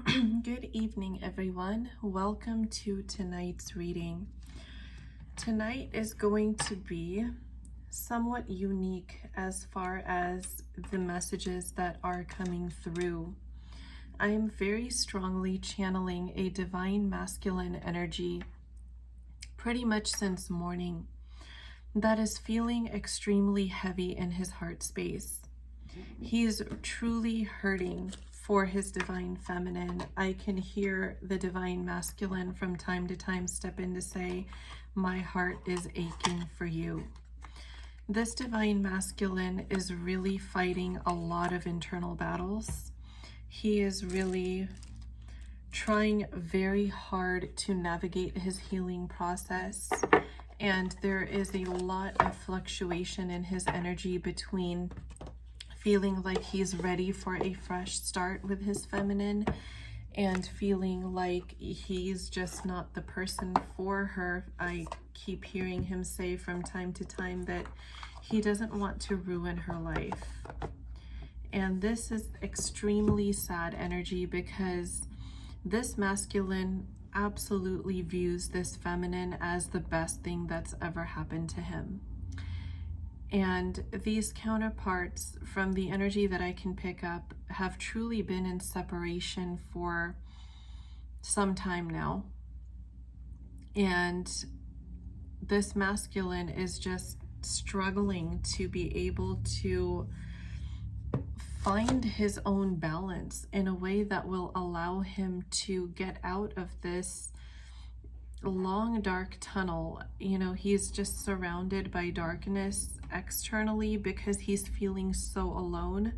Good evening, everyone. Welcome to tonight's reading. Tonight is going to be somewhat unique as far as the messages that are coming through. I am very strongly channeling a divine masculine energy pretty much since morning that is feeling extremely heavy in his heart space. He's truly hurting for his divine feminine. I can hear the divine masculine from time to time step in to say, my heart is aching for you. This divine masculine is really fighting a lot of internal battles. He is really trying very hard to navigate his healing process. And there is a lot of fluctuation in his energy between feeling like he's ready for a fresh start with his feminine and feeling like he's just not the person for her. I keep hearing him say from time to time that he doesn't want to ruin her life. And this is extremely sad energy because this masculine absolutely views this feminine as the best thing that's ever happened to him. And these counterparts from the energy that I can pick up have truly been in separation for some time now. And this masculine is just struggling to be able to find his own balance in a way that will allow him to get out of this long dark tunnel. You know, he's just surrounded by darkness externally because he's feeling so alone.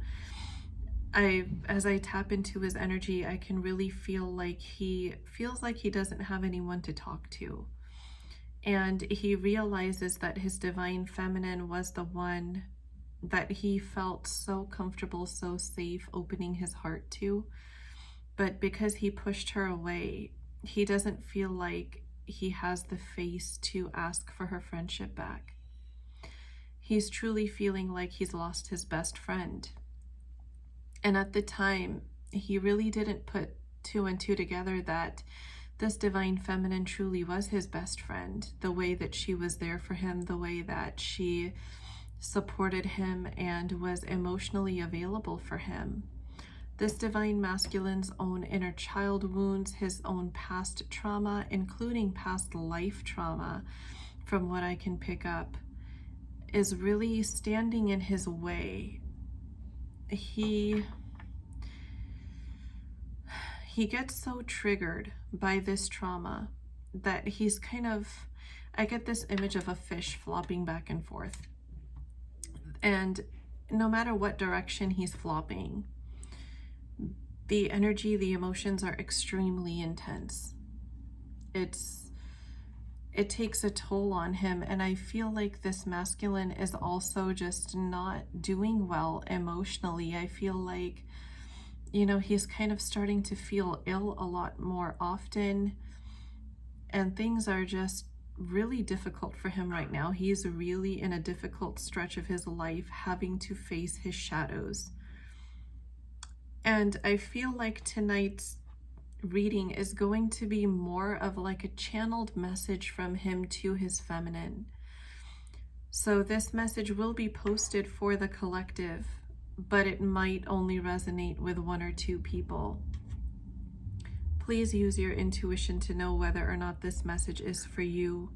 As I tap into his energy, I can really feel like he feels like he doesn't have anyone to talk to. And he realizes that his divine feminine was the one that he felt so comfortable, so safe opening his heart to. But because he pushed her away, he doesn't feel like he has the face to ask for her friendship back. He's truly feeling like he's lost his best friend. And at the time, he really didn't put two and two together that this divine feminine truly was his best friend. The way that she was there for him, the way that she supported him and was emotionally available for him. This divine masculine's own inner child wounds, his own past trauma, including past life trauma, from what I can pick up, is really standing in his way. He gets so triggered by this trauma that he's kind of, I get this image of a fish flopping back and forth. And no matter what direction he's flopping, the energy, the emotions are extremely intense. It takes a toll on him, and I feel like this masculine is also just not doing well emotionally. I feel like, you know, he's kind of starting to feel ill a lot more often, and things are just really difficult for him right now. He's really in a difficult stretch of his life, having to face his shadows. And I feel like tonight's reading is going to be more of like a channeled message from him to his feminine. So this message will be posted for the collective, but it might only resonate with one or two people. Please use your intuition to know whether or not this message is for you,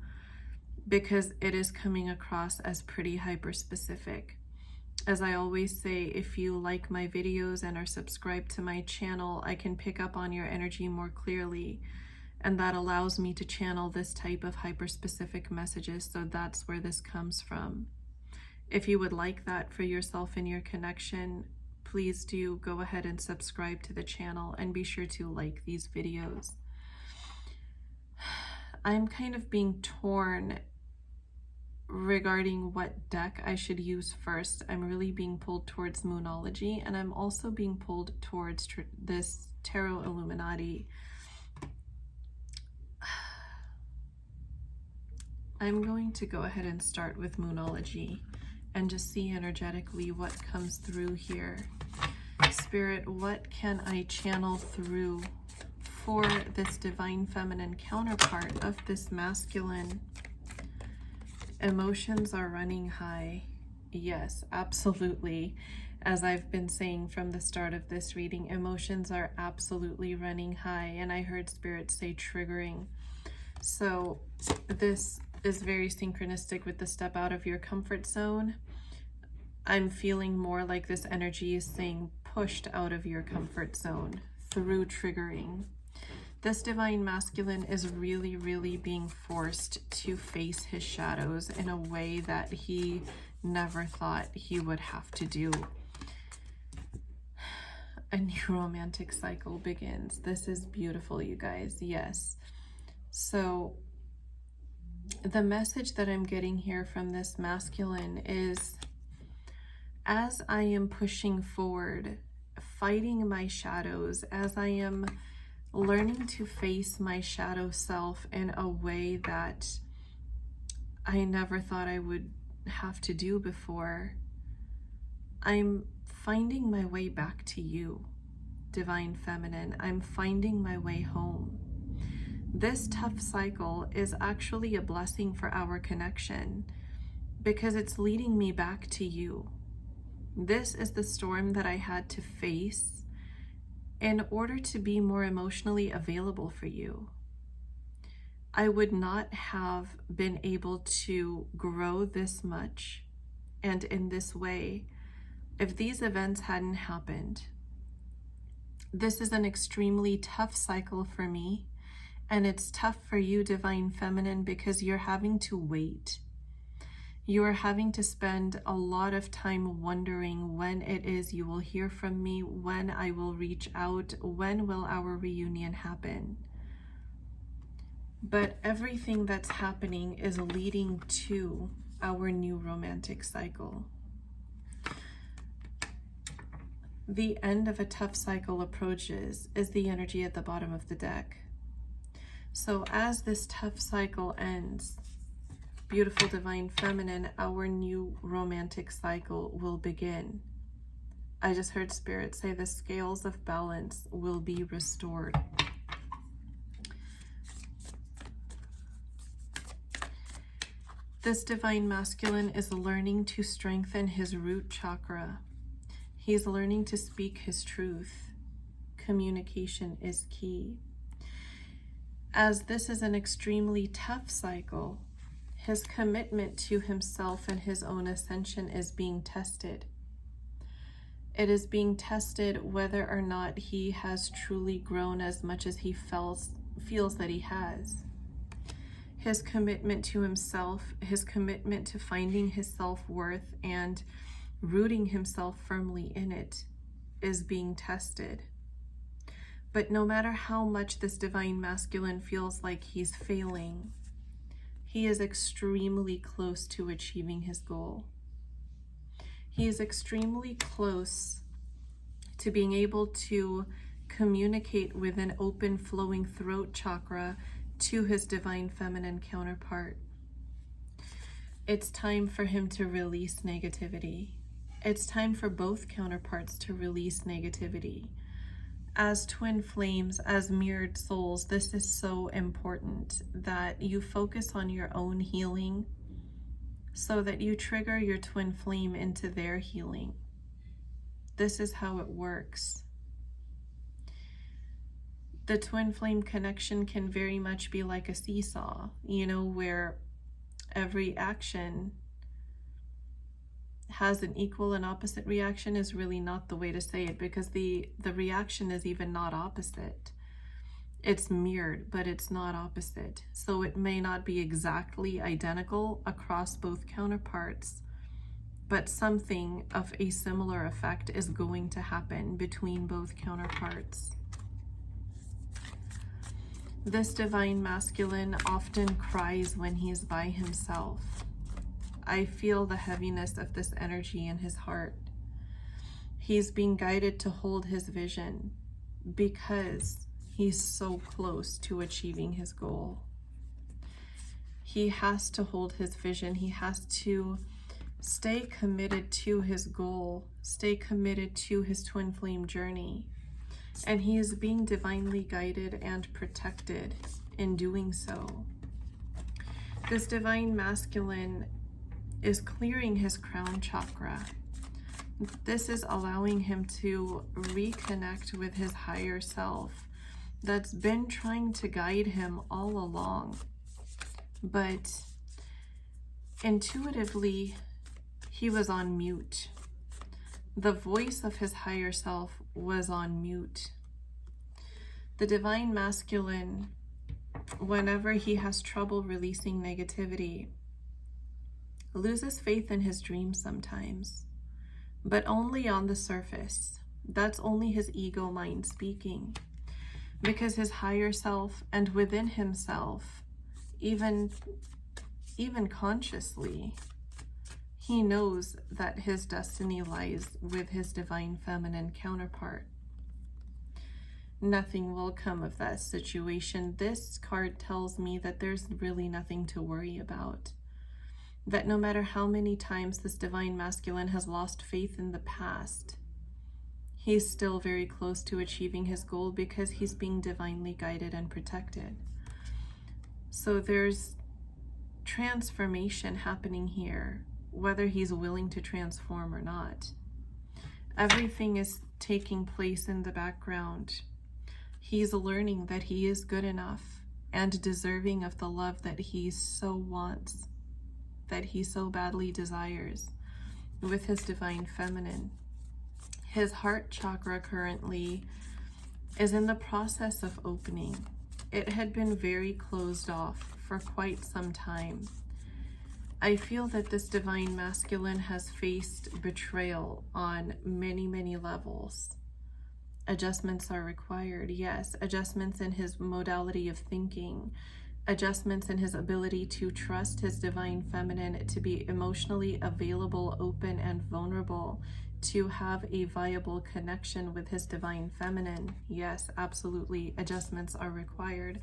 because it is coming across as pretty hyper specific. As I always say, if you like my videos and are subscribed to my channel, I can pick up on your energy more clearly, and that allows me to channel this type of hyper-specific messages, so that's where this comes from. If you would like that for yourself and your connection, please do go ahead and subscribe to the channel and be sure to like these videos. I'm kind of being torn regarding what deck I should use first. I'm really being pulled towards Moonology, and I'm also being pulled towards this Tarot Illuminati. I'm going to go ahead and start with Moonology and just see energetically what comes through here. Spirit, what can I channel through for this divine feminine counterpart of this masculine, emotions are running high. Yes, absolutely. As I've been saying from the start of this reading, emotions are absolutely running high. And I heard Spirit say triggering. So this is very synchronistic with the step out of your comfort zone. I'm feeling more like this energy is saying pushed out of your comfort zone through triggering. This divine masculine is really, really being forced to face his shadows in a way that he never thought he would have to do. A new romantic cycle begins. This is beautiful, you guys. Yes. So the message that I'm getting here from this masculine is, as I am pushing forward, fighting my shadows, as I am learning to face my shadow self in a way that I never thought I would have to do before, I'm finding my way back to you, divine feminine. I'm finding my way home. This tough cycle is actually a blessing for our connection because it's leading me back to you. This is the storm that I had to face in order to be more emotionally available for you. I would not have been able to grow this much and in this way if these events hadn't happened. This is an extremely tough cycle for me, and it's tough for you, divine feminine, because you're having to wait. You are having to spend a lot of time wondering when it is you will hear from me, when I will reach out, when will our reunion happen. But everything that's happening is leading to our new romantic cycle. The end of a tough cycle approaches is the energy at the bottom of the deck. So as this tough cycle ends, beautiful divine feminine, our new romantic cycle will begin. I just heard Spirit say the scales of balance will be restored. This divine masculine is learning to strengthen his root chakra. He's learning to speak his truth. Communication is key. As this is an extremely tough cycle, his commitment to himself and his own ascension is being tested. It is being tested whether or not he has truly grown as much as he feels that he has. His commitment to himself, his commitment to finding his self-worth and rooting himself firmly in it is being tested. But no matter how much this divine masculine feels like he's failing, he is extremely close to achieving his goal. He is extremely close to being able to communicate with an open, flowing throat chakra to his divine feminine counterpart. It's time for him to release negativity. It's time for both counterparts to release negativity. As twin flames, as mirrored souls, this is so important that you focus on your own healing so that you trigger your twin flame into their healing. This is how it works. The twin flame connection can very much be like a seesaw, where every action has an equal and opposite reaction is really not the way to say it, because the reaction is even not opposite. It's mirrored, but it's not opposite. So it may not be exactly identical across both counterparts, but something of a similar effect is going to happen between both counterparts. This divine masculine often cries when he's by himself. I feel the heaviness of this energy in his heart. He's being guided to hold his vision because he's so close to achieving his goal. He has to hold his vision. He has to stay committed to his goal, stay committed to his twin flame journey. and he is being divinely guided and protected in doing so. This divine masculine is clearing his crown chakra. This is allowing him to reconnect with his higher self that's been trying to guide him all along. But intuitively, he was on mute. The voice of his higher self was on mute. The divine masculine, whenever he has trouble releasing negativity, loses faith in his dreams sometimes, but only on the surface. That's only his ego mind speaking, because his higher self and within himself, even consciously, he knows that his destiny lies with his divine feminine counterpart. Nothing will come of that situation. This card tells me that there's really nothing to worry about. That no matter how many times this divine masculine has lost faith in the past, he's still very close to achieving his goal because he's being divinely guided and protected. So there's transformation happening here, whether he's willing to transform or not. Everything is taking place in the background. He's learning that he is good enough and deserving of the love that he so wants, that he so badly desires with his divine feminine. His heart chakra currently is in the process of opening. It had been very closed off for quite some time. I feel that this divine masculine has faced betrayal on many, many levels. Adjustments are required, yes. Adjustments in his modality of thinking, adjustments in his ability to trust his divine feminine, to be emotionally available, open, and vulnerable, to have a viable connection with his divine feminine. Yes, absolutely, adjustments are required.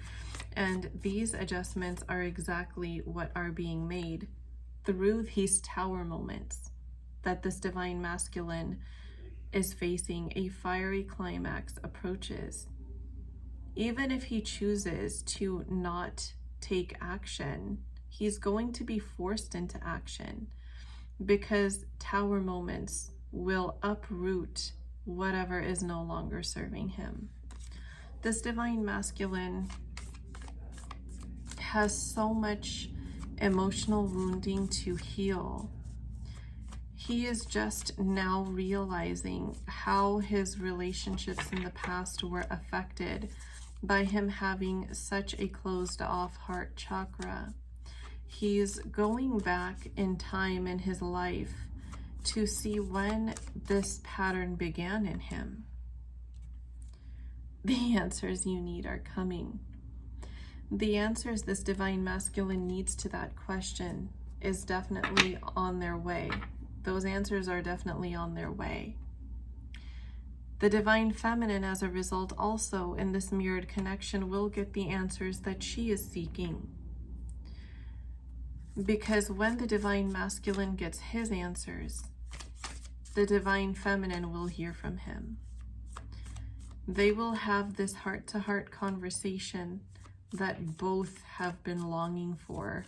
And these adjustments are exactly what are being made through these tower moments that this divine masculine is facing. A fiery climax approaches. Even if he chooses to not take action, he's going to be forced into action, because tower moments will uproot whatever is no longer serving him. This divine masculine has so much emotional wounding to heal. He is just now realizing how his relationships in the past were affected by him having such a closed off heart chakra. He's going back in time in his life to see when this pattern began in him. The answers you need are coming. The answers this divine masculine needs to that question is definitely on their way. Those answers are definitely on their way. The divine feminine, as a result, also in this mirrored connection, will get the answers that she is seeking. Because when the divine masculine gets his answers, the divine feminine will hear from him. They will have this heart-to-heart conversation that both have been longing for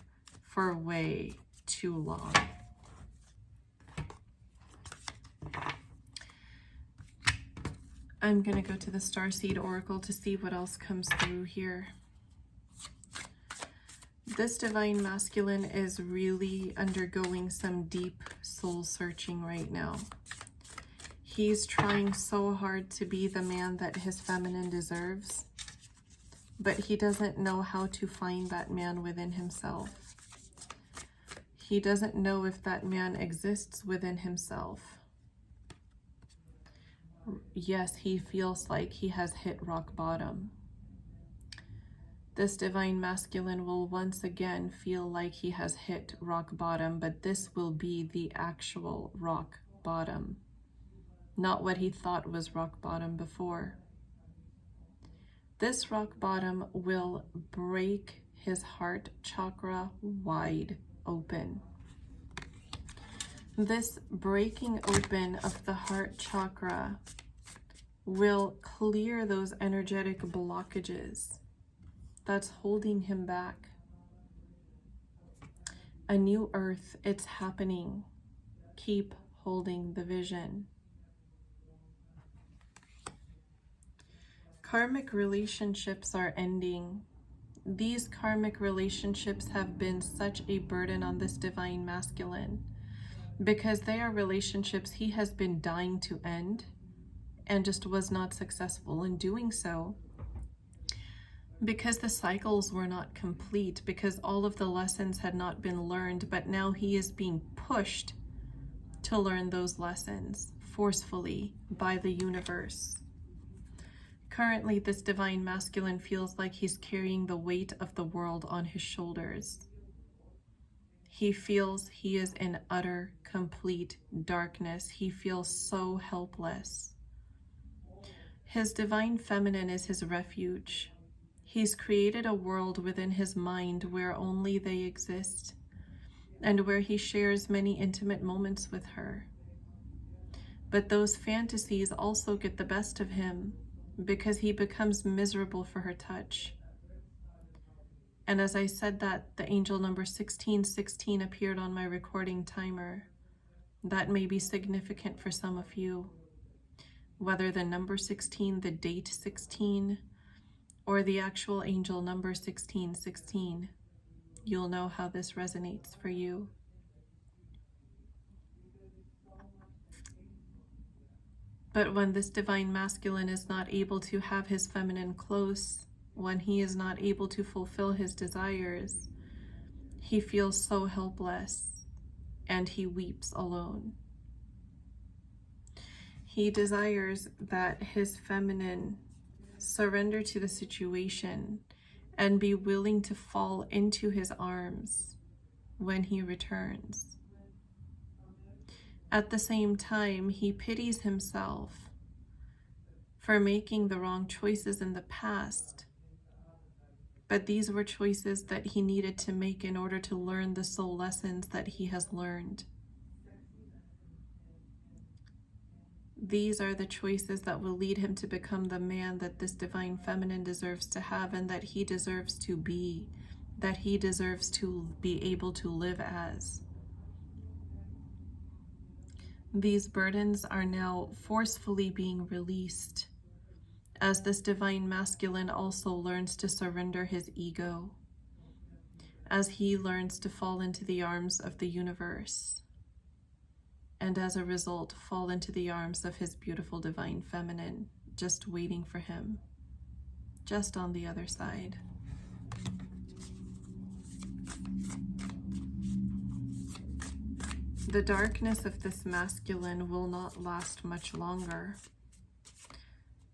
way too long. I'm going to go to the Starseed Oracle to see what else comes through here. This divine masculine is really undergoing some deep soul searching right now. He's trying so hard to be the man that his feminine deserves, but he doesn't know how to find that man within himself. He doesn't know if that man exists within himself. Yes, he feels like he has hit rock bottom. This divine masculine will once again feel like he has hit rock bottom, but this will be the actual rock bottom, not what he thought was rock bottom before. This rock bottom will break his heart chakra wide open. This breaking open of the heart chakra will clear those energetic blockages that's holding him back. A new earth, it's happening. Keep holding the vision. Karmic relationships are ending. These karmic relationships have been such a burden on this divine masculine because they are relationships he has been dying to end and just was not successful in doing so because the cycles were not complete, because all of the lessons had not been learned, but now he is being pushed to learn those lessons forcefully by the universe. Currently, this divine masculine feels like he's carrying the weight of the world on his shoulders. He feels he is in utter, complete darkness. He feels so helpless. His divine feminine is his refuge. He's created a world within his mind where only they exist, and where he shares many intimate moments with her. But those fantasies also get the best of him because he becomes miserable for her touch. And as I said that, the angel number 1616 appeared on my recording timer. That may be significant for some of you. Whether the number 16, the date 16, or the actual angel number 1616, you'll know how this resonates for you. But when this divine masculine is not able to have his feminine close, when he is not able to fulfill his desires, he feels so helpless and he weeps alone. He desires that his feminine surrender to the situation and be willing to fall into his arms when he returns. At the same time, he pities himself for making the wrong choices in the past, but these were choices that he needed to make in order to learn the soul lessons that he has learned. These are the choices that will lead him to become the man that this divine feminine deserves to have, and that he deserves to be, that he deserves to be able to live as. These burdens are now forcefully being released as this divine masculine also learns to surrender his ego, as he learns to fall into the arms of the universe, and as a result fall into the arms of his beautiful divine feminine, just waiting for him, just on the other side. The darkness of this masculine will not last much longer.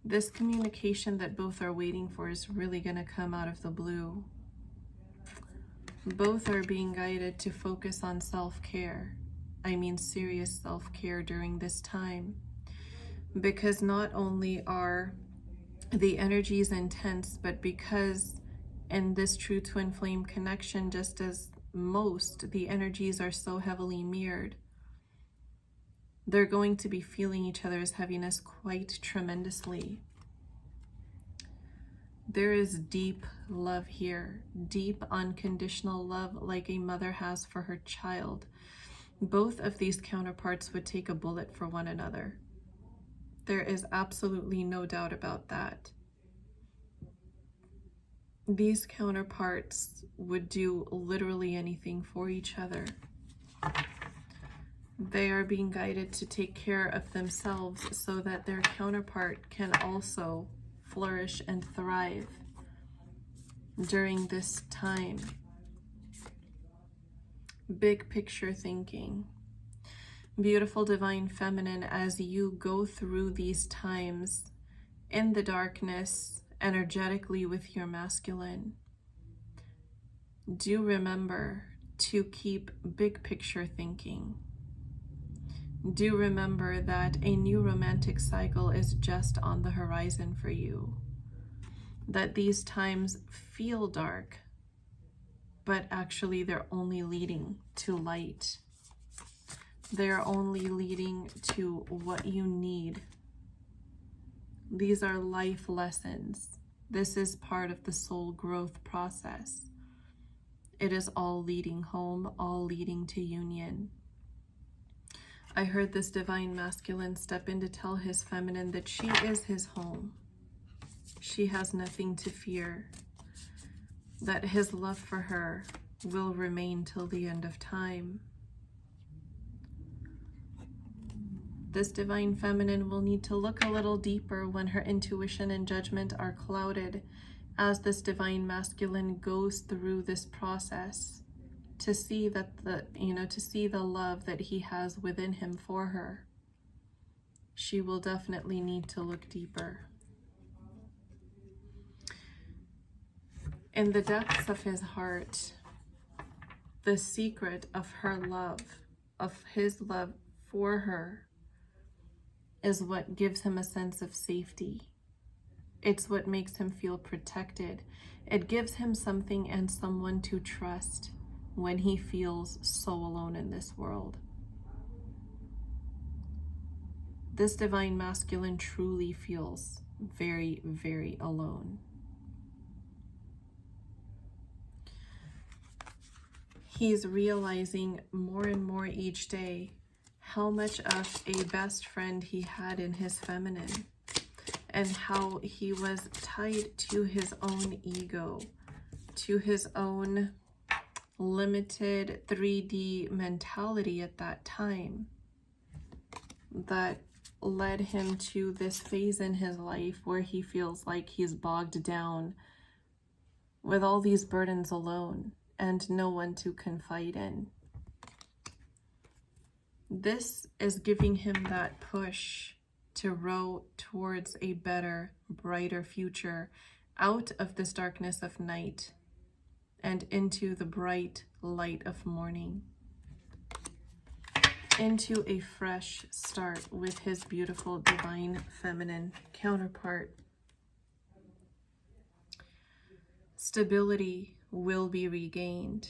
This communication that both are waiting for is really going to come out of the blue. Both are being guided to focus on self-care. I mean serious self-care during this time, because not only are the energies intense, but because in this true twin flame connection, just as most, the energies are so heavily mirrored, they're going to be feeling each other's heaviness quite tremendously. There is deep love here, deep unconditional love like a mother has for her child. Both of these counterparts would take a bullet for one another. There is absolutely no doubt about that. These counterparts would do literally anything for each other. They are being guided to take care of themselves so that their counterpart can also flourish and thrive during this time. Big picture thinking. Beautiful divine feminine, as you go through these times in the darkness energetically with your masculine, do remember to keep big picture thinking. Do remember that a new romantic cycle is just on the horizon for you. That these times feel dark, but actually they're only leading to light. They're only leading to what you need These are life lessons. This is part of the soul growth process. It is all leading home, all leading to union. I heard this divine masculine step in to tell his feminine that she is his home. She has nothing to fear, that his love for her will remain till the end of time. This divine feminine will need to look a little deeper when her intuition and judgment are clouded as this divine masculine goes through this process to see that to see the love that he has within him for her. She will definitely need to look deeper. In the depths of his heart, the secret of her love, of his love for her, is what gives him a sense of safety. It's what makes him feel protected. It gives him something and someone to trust when he feels so alone in this world. This divine masculine truly feels very, very alone. He's realizing more and more each day how much of a best friend he had in his feminine, and how he was tied to his own ego, to his own limited 3D mentality at that time, that led him to this phase in his life where he feels like he's bogged down with all these burdens alone and no one to confide in. This is giving him that push to row towards a better, brighter future, out of this darkness of night and into the bright light of morning, into a fresh start with his beautiful divine feminine counterpart. Stability will be regained.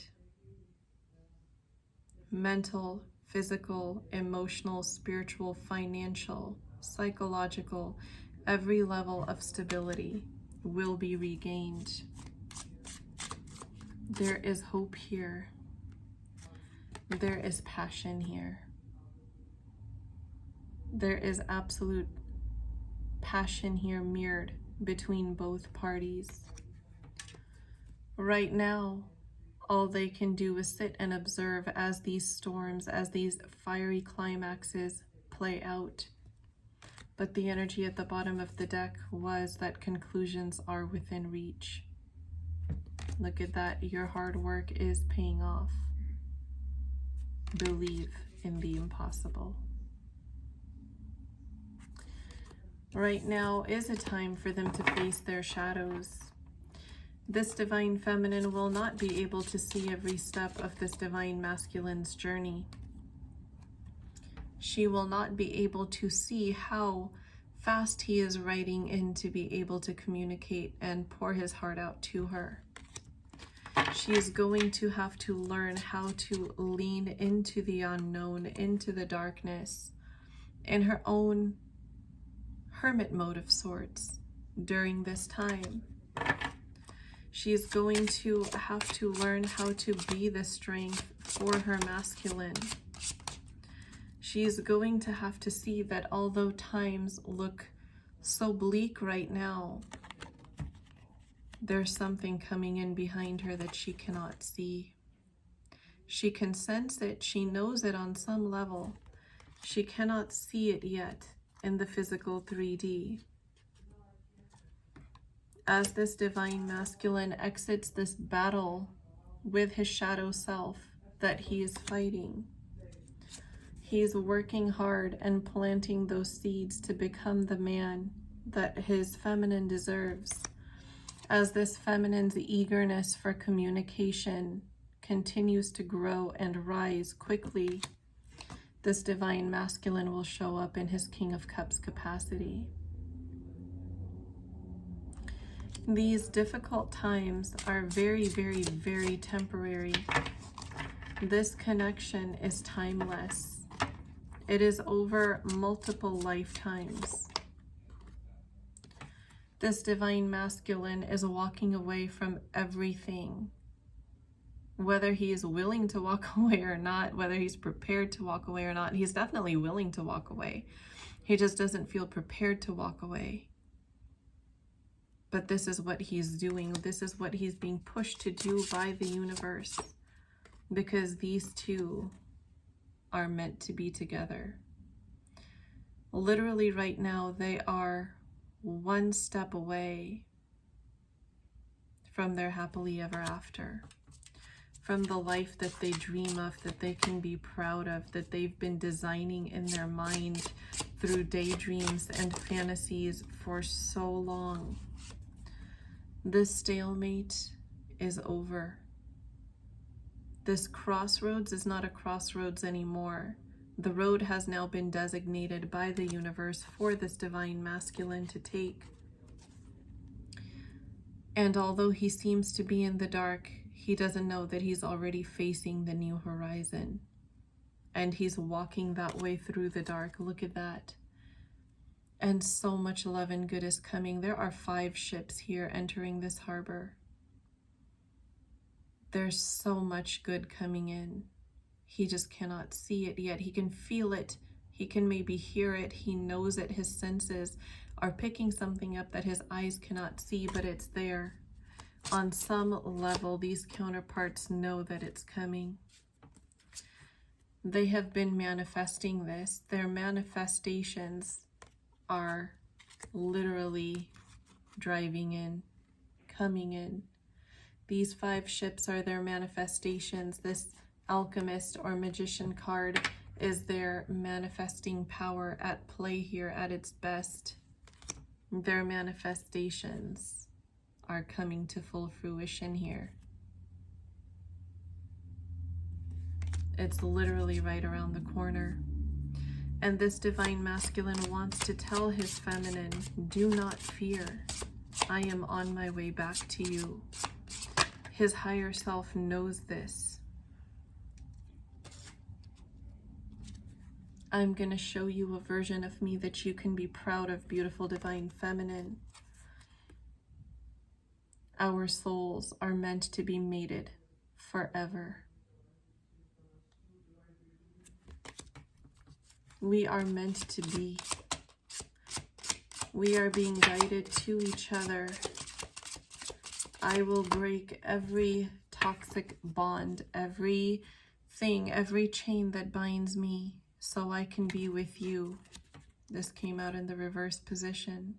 Mental, physical, emotional, spiritual, financial, psychological, every level of stability will be regained. There is hope here. There is passion here. There is absolute passion here mirrored between both parties. Right now, all they can do is sit and observe as these storms, as these fiery climaxes play out. But the energy at the bottom of the deck was that conclusions are within reach. Look at that. Your hard work is paying off. Believe in the impossible. Right now is a time for them to face their shadows. This divine feminine will not be able to see every step of this divine masculine's journey. She will not be able to see how fast he is riding in to be able to communicate and pour his heart out to her. She is going to have to learn how to lean into the unknown, into the darkness, in her own hermit mode of sorts during this time. She is going to have to learn how to be the strength for her masculine. She is going to have to see that although times look so bleak right now, there's something coming in behind her that she cannot see. She can sense it. She knows it on some level. She cannot see it yet in the physical 3D. As this divine masculine exits this battle with his shadow self that he is fighting, he's working hard and planting those seeds to become the man that his feminine deserves. As this feminine's eagerness for communication continues to grow and rise quickly, this divine masculine will show up in his King of Cups capacity. These difficult times are very, very, very temporary. This connection is timeless. It is over multiple lifetimes. This divine masculine is walking away from everything. Whether he is willing to walk away or not, whether he's prepared to walk away or not, he's definitely willing to walk away. He just doesn't feel prepared to walk away. But this is what he's doing. This is what he's being pushed to do by the universe. Because these two are meant to be together. Literally right now, they are one step away from their happily ever after. From the life that they dream of, that they can be proud of, that they've been designing in their mind through daydreams and fantasies for so long. This stalemate is over. This crossroads is not a crossroads anymore. The road has now been designated by the universe for this divine masculine to take. And although he seems to be in the dark, he doesn't know that he's already facing the new horizon. And he's walking that way through the dark. Look at that. And so much love and good is coming. There are 5 ships here entering this harbor. There's so much good coming in. He just cannot see it yet. He can feel it. He can maybe hear it. He knows it. His senses are picking something up that his eyes cannot see, but it's there. On some level, these counterparts know that it's coming. They have been manifesting this. Their manifestations are literally driving in, coming in. These 5 ships are their manifestations. This alchemist or magician card is their manifesting power at play here at its best. Their manifestations are coming to full fruition here. It's literally right around the corner. And this divine masculine wants to tell his feminine, do not fear. I am on my way back to you. His higher self knows this. I'm going to show you a version of me that you can be proud of, beautiful divine feminine. Our souls are meant to be mated forever. We are meant to be. We are being guided to each other. I will break every toxic bond, every thing, every chain that binds me, so I can be with you. This came out in the reverse position.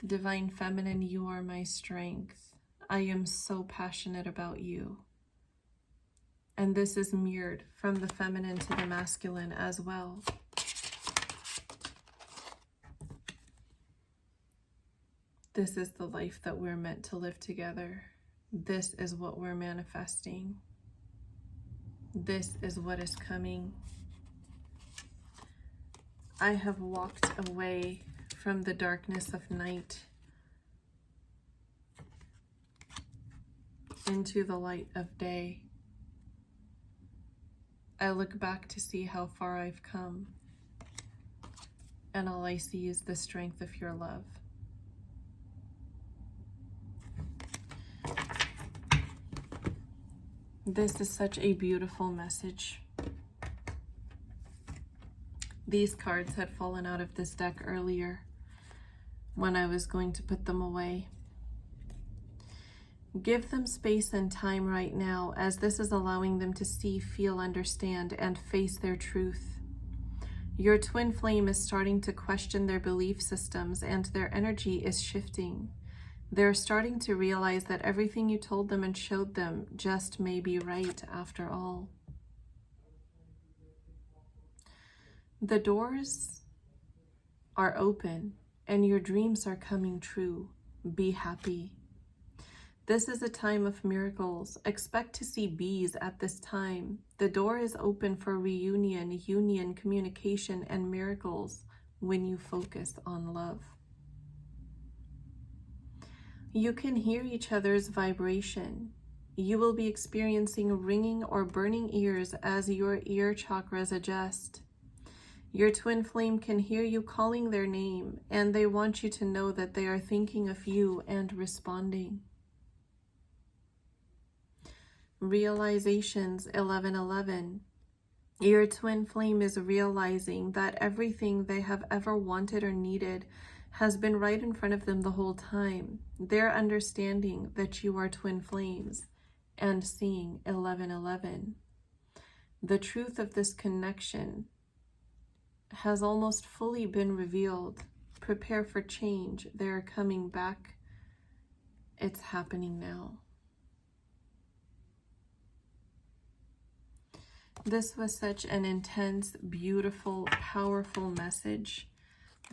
Divine feminine, you are my strength. I am so passionate about you. And this is mirrored from the feminine to the masculine as well. This is the life that we're meant to live together. This is what we're manifesting. This is what is coming. I have walked away from the darkness of night into the light of day. I look back to see how far I've come, and all I see is the strength of your love. This is such a beautiful message. These cards had fallen out of this deck earlier when I was going to put them away. Give them space and time right now, as this is allowing them to see, feel, understand, and face their truth. Your twin flame is starting to question their belief systems, and their energy is shifting. They're starting to realize that everything you told them and showed them just may be right after all. The doors are open, and your dreams are coming true. Be happy. This is a time of miracles. Expect to see bees at this time. The door is open for reunion, union, communication, and miracles when you focus on love. You can hear each other's vibration. You will be experiencing ringing or burning ears as your ear chakras adjust. Your twin flame can hear you calling their name, and they want you to know that they are thinking of you and responding. Realizations 11:11. Your twin flame is realizing that everything they have ever wanted or needed has been right in front of them the whole time. They're understanding that you are twin flames and seeing 11:11. The truth of this connection has almost fully been revealed. Prepare for change. They're coming back. It's happening now. This was such an intense, beautiful, powerful message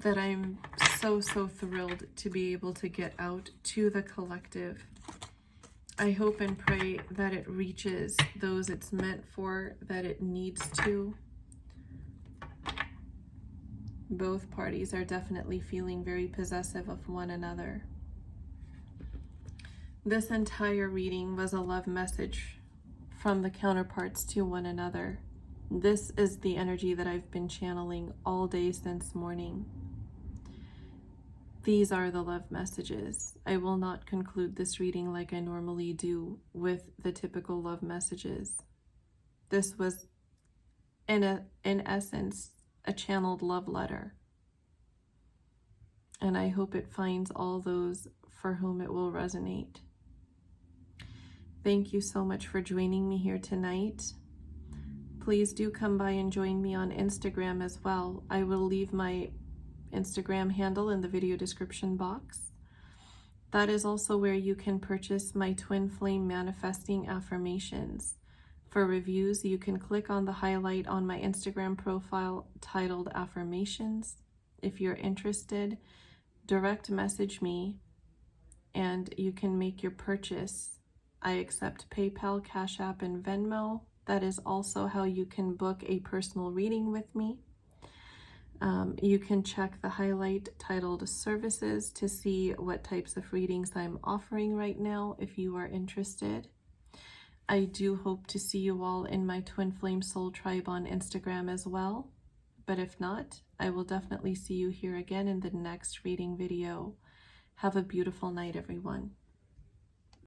that I'm so thrilled to be able to get out to the collective. I hope and pray that it reaches those it's meant for, that it needs to. Both parties are definitely feeling very possessive of one another. This entire reading was a love message from the counterparts to one another. This is the energy that I've been channeling all day since morning. These are the love messages. I will not conclude this reading like I normally do with the typical love messages. This was, in essence, a channeled love letter. And I hope it finds all those for whom it will resonate. Thank you so much for joining me here tonight. Please do come by and join me on Instagram as well. I will leave my Instagram handle in the video description box. That is also where you can purchase my twin flame manifesting affirmations. For reviews, you can click on the highlight on my Instagram profile titled Affirmations. If you're interested, direct message me and you can make your purchase. I accept PayPal, Cash App, and Venmo. That is also how you can book a personal reading with me. You can check the highlight titled Services to see what types of readings I'm offering right now if you are interested. I do hope to see you all in my Twin Flame Soul Tribe on Instagram as well. But if not, I will definitely see you here again in the next reading video. Have a beautiful night, everyone.